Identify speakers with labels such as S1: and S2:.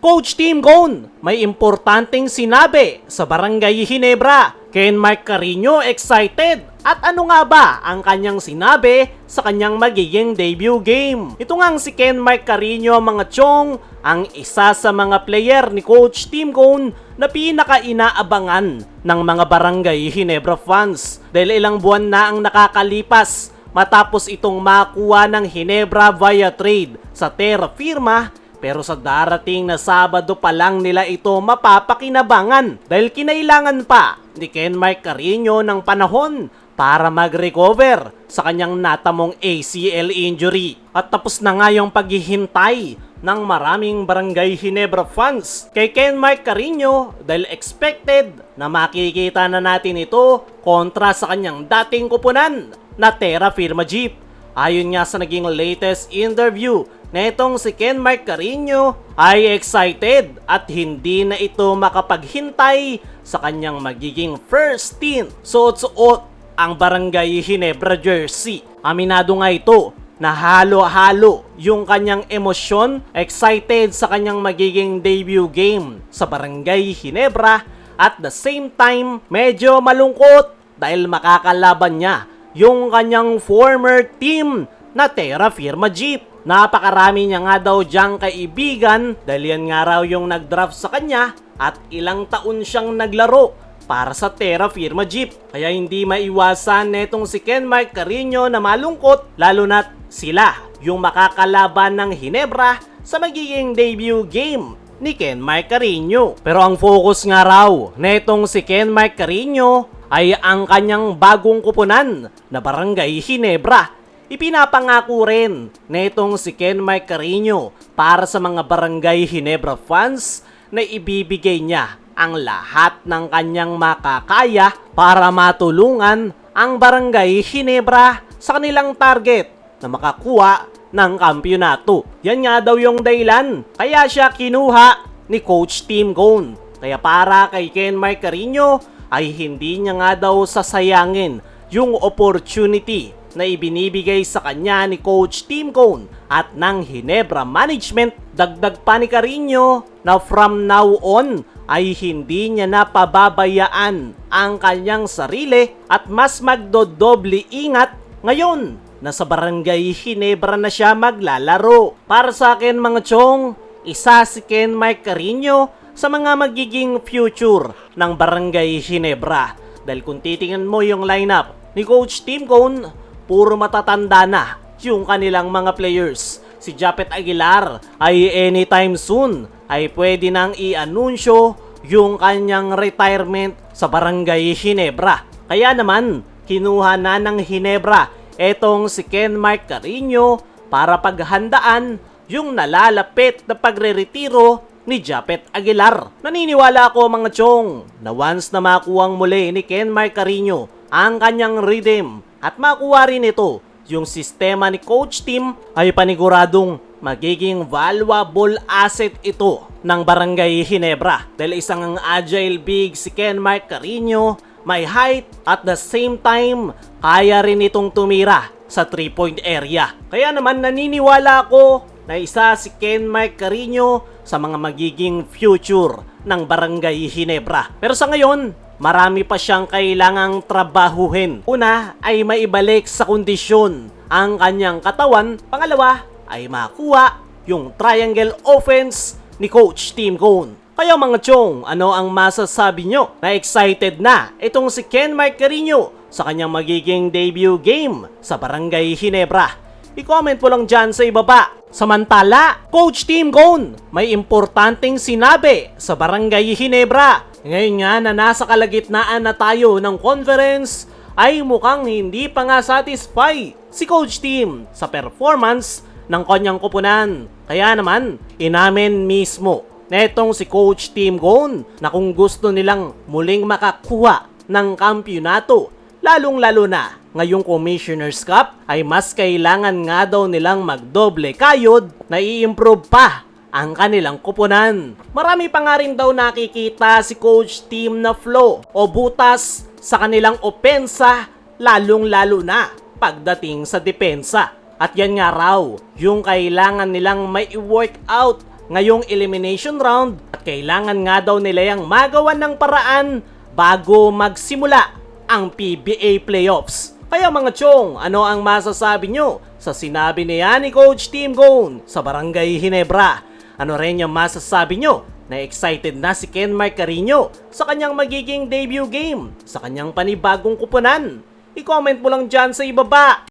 S1: Coach Tim Cone, may importanteng sinabi sa Barangay Ginebra. Ken Mark Carino excited. At ano nga ba ang kanyang sinabi sa kanyang magiging debut game? Ito ngang si Ken Mark Carino mga chong, ang isa sa mga player ni Coach Tim Cone na pinaka-inaabangan ng mga Barangay Ginebra fans. Dahil ilang buwan na ang nakakalipas matapos itong makuha ng Ginebra via trade sa Terra Firma. Pero sa darating na Sabado pa lang nila ito mapapakinabangan dahil kinailangan pa ni Ken Mark Carino ng panahon para mag-recover sa kanyang natamong ACL injury. At tapos na nga yung paghihintay ng maraming Barangay Ginebra fans kay Ken Mark Carino dahil expected na makikita na natin ito kontra sa kanyang dating kupunan na Terra Firma Jeep. Ayon nga sa naging latest interview na itong si Ken Mark Carino ay excited at hindi na ito makapaghintay sa kanyang magiging first team. Suot-suot ang Barangay Ginebra jersey. Aminado nga ito na halo-halo yung kanyang emosyon, excited sa kanyang magiging debut game sa Barangay Ginebra at the same time medyo malungkot dahil makakalaban niya yung kanyang former team na Terra Firma Jeep. Napakarami niya nga daw diyang kaibigan dahil yan nga raw yung nag-draft sa kanya at ilang taon siyang naglaro para sa Terra Firma Jeep. Kaya hindi maiwasan netong si Ken Mark Carino na malungkot lalo na't sila yung makakalaban ng Ginebra sa magiging debut game ni Ken Mark Carino. Pero ang focus nga raw netong si Ken Mark Carino ay ang kanyang bagong kupunan na Barangay Ginebra. Ipinapangako rin netong si Ken Mark Carino para sa mga Barangay Ginebra fans na ibibigay niya ang lahat ng kanyang makakaya para matulungan ang Barangay Ginebra sa kanilang target na makakuha ng kampyonato. Yan nga daw yung dahilan kaya siya kinuha ni Coach Tim Cone. Kaya para kay Ken Mark Carino ay hindi niya nga daw sasayangin yung opportunity na ibinibigay sa kanya ni Coach Tim Cone at ng Ginebra Management. Dagdag pa ni Carino na from now on ay hindi niya na pababayaan ang kanyang sarili at mas magdodoble ingat ngayon na sa Barangay Ginebra na siya maglalaro. Para sa akin mga chong, isa si Ken Mark Carino sa mga magiging future ng Barangay Ginebra. Dahil kung titingnan mo yung lineup ni Coach Tim Cone, puro matatanda na yung kanilang mga players. Si Japet Aguilar ay anytime soon ay pwede nang i-anunsyo yung kanyang retirement sa Barangay Ginebra. Kaya naman, kinuha na ng Ginebra etong si Ken Mark Carino para paghandaan yung nalalapit na pagre-retiro ni Japet Aguilar. Naniniwala ako mga chong na once na makuwang muli ni Ken Mark Carino ang kanyang rhythm at makuha rin ito yung sistema ni Coach Tim ay paniguradong magiging valuable asset ito ng Barangay Ginebra. Dahil isang agile big si Ken Mark Carino, may height at the same time kaya rin itong tumira sa 3-point area. Kaya naman naniniwala ako na isa si Ken Mark Carino sa mga magiging future ng Barangay Ginebra. Pero sa ngayon, marami pa siyang kailangang trabahuhin. Una ay maibalik sa kondisyon ang kanyang katawan. Pangalawa ay makuha yung triangle offense ni Coach Tim Cone. Kaya mga chong, ano ang masasabi nyo? Na excited na itong si Ken Mark Carino sa kanyang magiging debut game sa Barangay Ginebra? I-comment mo lang dyan sa ibaba. Samantala, Coach Tim Cone may importanteng sinabi sa Barangay Ginebra. Ngayon nga na nasa kalagitnaan na tayo ng conference ay mukhang hindi pa nga satisfy si Coach Tim sa performance ng kanyang kupunan. Kaya naman, inamin mismo netong si Coach Tim Cone na kung gusto nilang muling makakuha ng kampyonato, lalong-lalo na ngayong Commissioner's Cup, ay mas kailangan nga daw nilang magdoble kayod na i-improve pa ang kanilang kupunan. Marami pa nga rin daw nakikita si Coach Tim na flow o butas sa kanilang opensa, lalong-lalo na pagdating sa depensa. At yan nga raw yung kailangan nilang may work out ngayong elimination round at kailangan nga daw nila yung magawan ng paraan bago magsimula ang PBA playoffs. Kaya mga chong, ano ang masasabi nyo sa sinabi niya ni Coach Tim Cone sa Barangay Ginebra? Ano rin yung masasabi nyo na excited na si Ken Mark Carino sa kanyang magiging debut game sa kanyang panibagong kupunan? I-comment mo lang dyan sa ibaba.